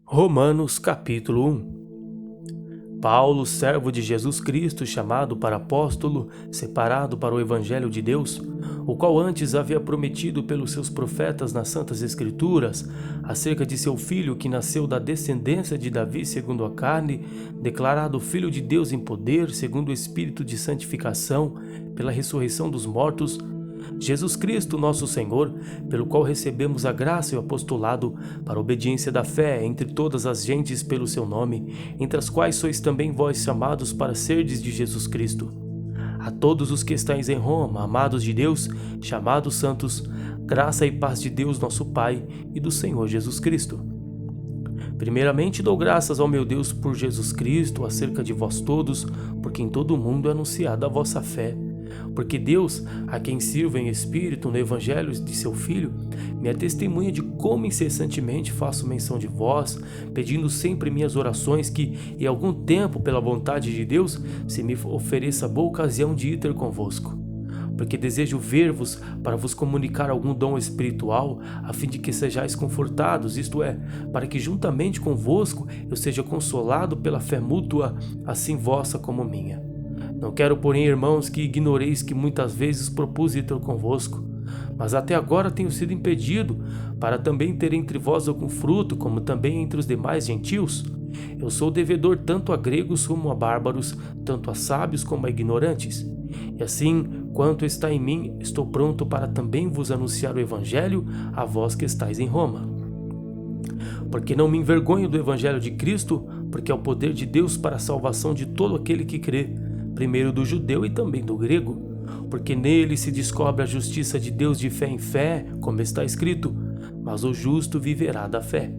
Romanos capítulo 1. Paulo, servo de Jesus Cristo, chamado para apóstolo, separado para o evangelho de Deus, o qual antes havia prometido pelos seus profetas nas santas escrituras, acerca de seu filho que nasceu da descendência de Davi segundo a carne, declarado filho de Deus em poder, segundo o Espírito de santificação, pela ressurreição dos mortos, Jesus Cristo, nosso Senhor, pelo qual recebemos a graça e o apostolado para a obediência da fé entre todas as gentes pelo seu nome, entre as quais sois também vós chamados para serdes de Jesus Cristo. A todos os que estáis em Roma, amados de Deus, chamados santos, graça e paz de Deus nosso Pai e do Senhor Jesus Cristo. Primeiramente dou graças ao meu Deus por Jesus Cristo acerca de vós todos, porque em todo o mundo é anunciada a vossa fé. Porque Deus, a quem sirvo em espírito no evangelho de seu Filho, me é testemunha de como incessantemente faço menção de vós, pedindo sempre minhas orações que, em algum tempo, pela vontade de Deus, se me ofereça boa ocasião de ir ter convosco. Porque desejo ver-vos para vos comunicar algum dom espiritual, a fim de que sejais confortados, isto é, para que juntamente convosco eu seja consolado pela fé mútua, assim vossa como minha. Não quero, porém, irmãos, que ignoreis que muitas vezes propus ir ter convosco, mas até agora tenho sido impedido, para também ter entre vós algum fruto, como também entre os demais gentios. Eu sou devedor tanto a gregos como a bárbaros, tanto a sábios como a ignorantes. E assim, quanto está em mim, estou pronto para também vos anunciar o evangelho a vós que estáis em Roma. Porque não me envergonho do evangelho de Cristo, porque é o poder de Deus para a salvação de todo aquele que crê, primeiro do judeu e também do grego, porque nele se descobre a justiça de Deus de fé em fé, como está escrito, mas o justo viverá da fé.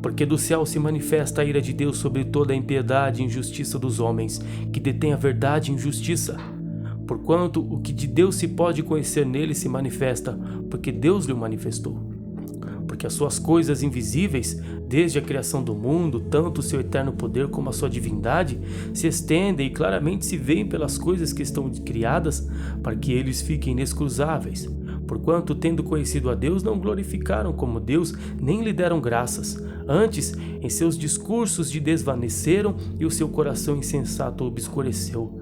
Porque do céu se manifesta a ira de Deus sobre toda a impiedade e injustiça dos homens, que detêm a verdade e injustiça. Porquanto o que de Deus se pode conhecer nele se manifesta, porque Deus lhe manifestou. Porque as suas coisas invisíveis, desde a criação do mundo, tanto o seu eterno poder como a sua divindade, se estendem e claramente se veem pelas coisas que estão criadas, para que eles fiquem inexcusáveis. Porquanto, tendo conhecido a Deus, não glorificaram como Deus, nem lhe deram graças. Antes, em seus discursos de desvaneceram e o seu coração insensato obscureceu.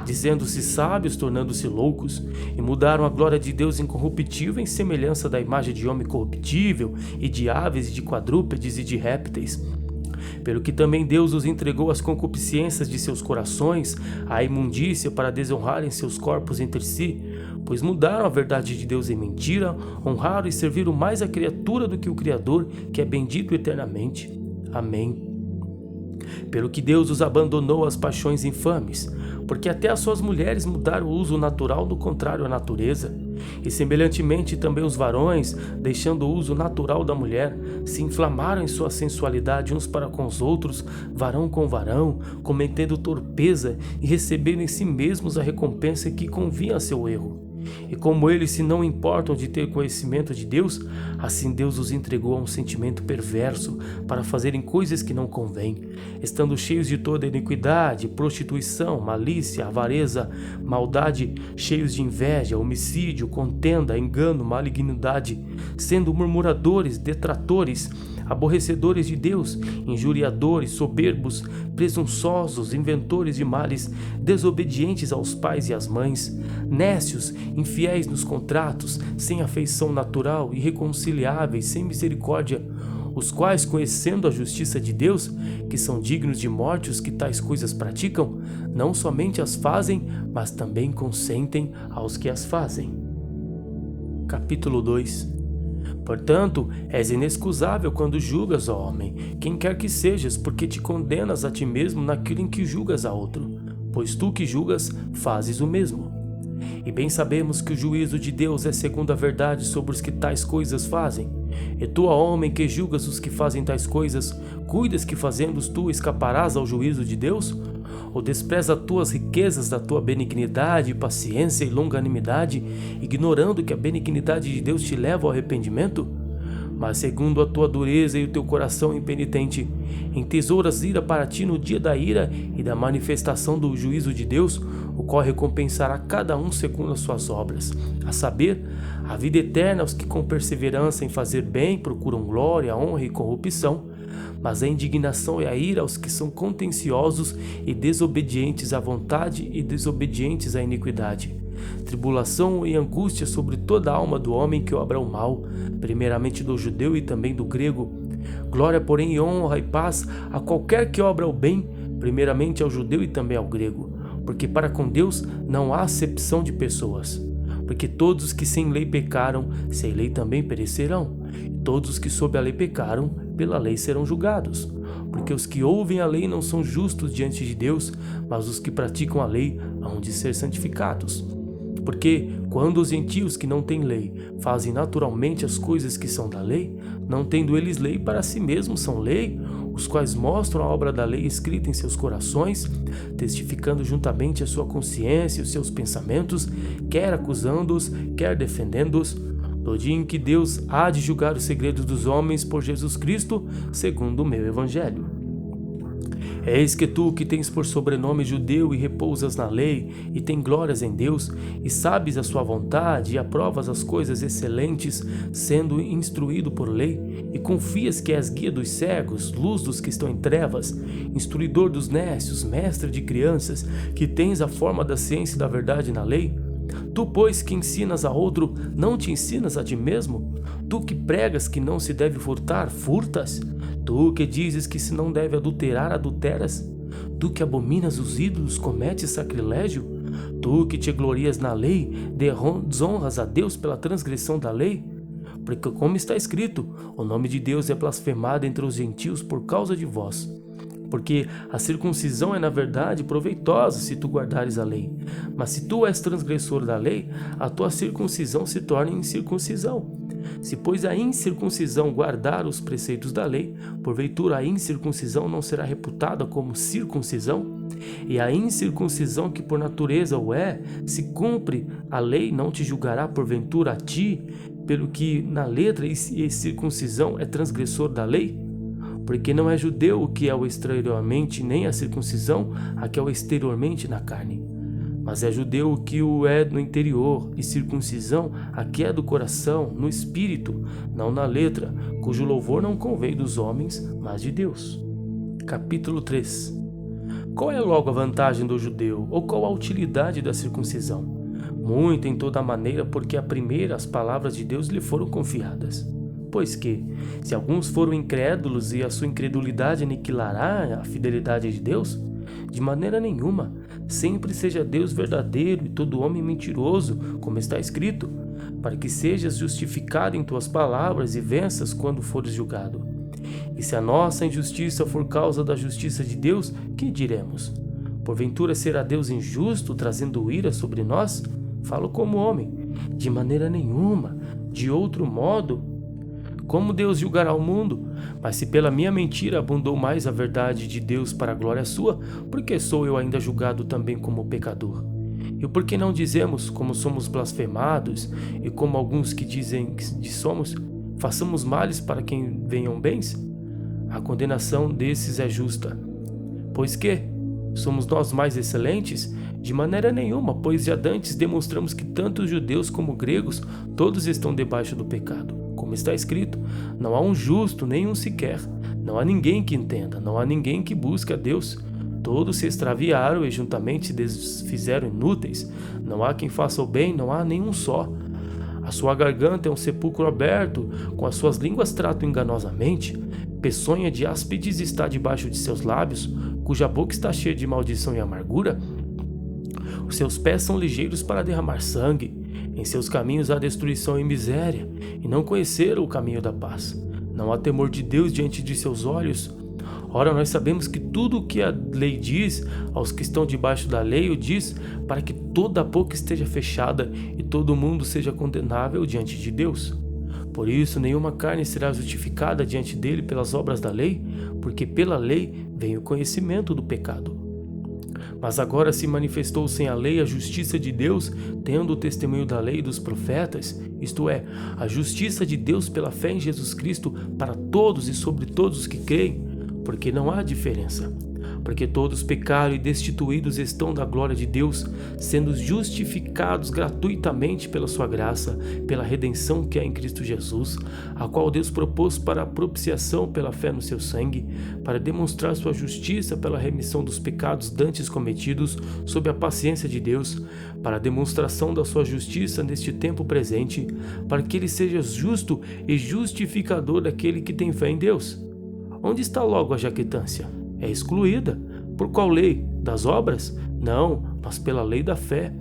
Dizendo-se sábios, tornando-se loucos, e mudaram a glória de Deus incorruptível em semelhança da imagem de homem corruptível, e de aves, e de quadrúpedes, e de répteis. Pelo que também Deus os entregou às concupiscências de seus corações, à imundícia, para desonrarem seus corpos entre si, pois mudaram a verdade de Deus em mentira, honraram e serviram mais a criatura do que o Criador, que é bendito eternamente. Amém. Pelo que Deus os abandonou às paixões infames, porque até as suas mulheres mudaram o uso natural do contrário à natureza. E semelhantemente também os varões, deixando o uso natural da mulher, se inflamaram em sua sensualidade uns para com os outros, varão com varão, cometendo torpeza e recebendo em si mesmos a recompensa que convinha a seu erro. E como eles se não importam de ter conhecimento de Deus, assim Deus os entregou a um sentimento perverso para fazerem coisas que não convêm, estando cheios de toda iniquidade, prostituição, malícia, avareza, maldade, cheios de inveja, homicídio, contenda, engano, malignidade, sendo murmuradores, detratores, aborrecedores de Deus, injuriadores, soberbos, presunçosos, inventores de males, desobedientes aos pais e às mães, nécios, infiéis nos contratos, sem afeição natural, irreconciliáveis, sem misericórdia, os quais, conhecendo a justiça de Deus, que são dignos de morte os que tais coisas praticam, não somente as fazem, mas também consentem aos que as fazem. Capítulo 2. Portanto, és inexcusável quando julgas, ó homem, quem quer que sejas, porque te condenas a ti mesmo naquilo em que julgas a outro, pois tu que julgas, fazes o mesmo. E bem sabemos que o juízo de Deus é segundo a verdade sobre os que tais coisas fazem. E tu, ó homem, que julgas os que fazem tais coisas, cuidas que fazendo-os tu escaparás ao juízo de Deus? Ou despreza as tuas riquezas da tua benignidade, paciência e longanimidade, ignorando que a benignidade de Deus te leva ao arrependimento? Mas segundo a tua dureza e o teu coração impenitente, entesouras ira para ti no dia da ira e da manifestação do juízo de Deus, o qual recompensará cada um segundo as suas obras, a saber, a vida eterna aos que com perseverança em fazer bem procuram glória, honra e corrupção, mas a indignação e a ira aos que são contenciosos e desobedientes à vontade e desobedientes à iniquidade. Tribulação e angústia sobre toda a alma do homem que obra o mal, primeiramente do judeu e também do grego. Glória, porém, e honra e paz a qualquer que obra o bem, primeiramente ao judeu e também ao grego, porque para com Deus não há acepção de pessoas. Porque todos os que sem lei pecaram, sem lei também perecerão, e todos os que sob a lei pecaram, pela lei serão julgados. Porque os que ouvem a lei não são justos diante de Deus, mas os que praticam a lei hão de ser santificados. Porque quando os gentios que não têm lei fazem naturalmente as coisas que são da lei, não tendo eles lei para si mesmos são lei, os quais mostram a obra da lei escrita em seus corações, testificando juntamente a sua consciência e os seus pensamentos, quer acusando-os, quer defendendo-os, no dia em que Deus há de julgar os segredos dos homens por Jesus Cristo, segundo o meu evangelho. Eis que tu, que tens por sobrenome judeu e repousas na lei, e tem glórias em Deus, e sabes a sua vontade, e aprovas as coisas excelentes, sendo instruído por lei, e confias que és guia dos cegos, luz dos que estão em trevas, instruidor dos nécios, mestre de crianças, que tens a forma da ciência e da verdade na lei? Tu, pois, que ensinas a outro, não te ensinas a ti mesmo? Tu que pregas que não se deve furtar, furtas? Tu que dizes que se não deve adulterar, adulteras? Tu que abominas os ídolos, cometes sacrilégio? Tu que te glorias na lei, desonras a Deus pela transgressão da lei? Porque como está escrito, o nome de Deus é blasfemado entre os gentios por causa de vós. Porque a circuncisão é na verdade proveitosa se tu guardares a lei. Mas se tu és transgressor da lei, a tua circuncisão se torna incircuncisão. Se, pois, a incircuncisão guardar os preceitos da lei, porventura a incircuncisão não será reputada como circuncisão? E a incircuncisão, que por natureza o é, se cumpre a lei, não te julgará porventura a ti, pelo que na letra e circuncisão é transgressor da lei? Porque não é judeu o que é o exteriormente, nem a circuncisão a que é o exteriormente na carne. Mas é judeu o que o é no interior, e circuncisão a que é do coração, no espírito, não na letra, cujo louvor não convém dos homens, mas de Deus. Capítulo 3. Qual é logo a vantagem do judeu, ou qual a utilidade da circuncisão? Muito em toda maneira, porque a primeira as palavras de Deus lhe foram confiadas. Pois que, se alguns foram incrédulos e a sua incredulidade aniquilará a fidelidade de Deus, de maneira nenhuma, sempre seja Deus verdadeiro e todo homem mentiroso, como está escrito, para que sejas justificado em tuas palavras e venças quando fores julgado. E se a nossa injustiça for causa da justiça de Deus, que diremos? Porventura será Deus injusto, trazendo ira sobre nós? Falo como homem. De maneira nenhuma. De outro modo, como Deus julgará o mundo? Mas se pela minha mentira abundou mais a verdade de Deus para a glória sua, por que sou eu ainda julgado também como pecador? E por que não dizemos, como somos blasfemados, e como alguns que dizem que somos, façamos males para quem venham bens? A condenação desses é justa. Pois que? Somos nós mais excelentes? De maneira nenhuma, pois já dantes demonstramos que tanto os judeus como gregos, todos estão debaixo do pecado. Como está escrito, não há um justo, nem um sequer. Não há ninguém que entenda, não há ninguém que busque a Deus. Todos se extraviaram e juntamente se desfizeram inúteis. Não há quem faça o bem, não há nenhum só. A sua garganta é um sepulcro aberto, com as suas línguas tratam enganosamente. Peçonha de áspides está debaixo de seus lábios, cuja boca está cheia de maldição e amargura. Os seus pés são ligeiros para derramar sangue. Em seus caminhos há destruição e miséria, e não conheceram o caminho da paz. Não há temor de Deus diante de seus olhos. Ora, nós sabemos que tudo o que a lei diz, aos que estão debaixo da lei, o diz para que toda a boca esteja fechada e todo mundo seja condenável diante de Deus. Por isso, nenhuma carne será justificada diante dele pelas obras da lei, porque pela lei vem o conhecimento do pecado. Mas agora se manifestou sem a lei a justiça de Deus, tendo o testemunho da lei e dos profetas, isto é, a justiça de Deus pela fé em Jesus Cristo para todos e sobre todos os que creem, porque não há diferença. porque todos pecaram e destituídos estão da glória de Deus, sendo justificados gratuitamente pela sua graça, pela redenção que há em Cristo Jesus, a qual Deus propôs para a propiciação pela fé no seu sangue, para demonstrar sua justiça pela remissão dos pecados dantes cometidos sob a paciência de Deus, para a demonstração da sua justiça neste tempo presente, para que ele seja justo e justificador daquele que tem fé em Deus. Onde está logo a jactância? É excluída. Por qual lei? Das obras? Não, mas pela lei da fé.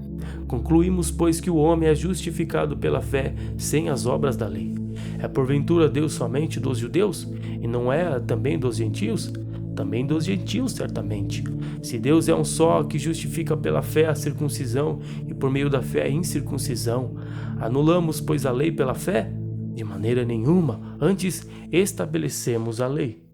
Concluímos, pois, que o homem é justificado pela fé sem as obras da lei. É porventura Deus somente dos judeus? E não é também dos gentios? Também dos gentios, certamente. Se Deus é um só que justifica pela fé a circuncisão e por meio da fé a incircuncisão, anulamos, pois, a lei pela fé? De maneira nenhuma, antes estabelecemos a lei.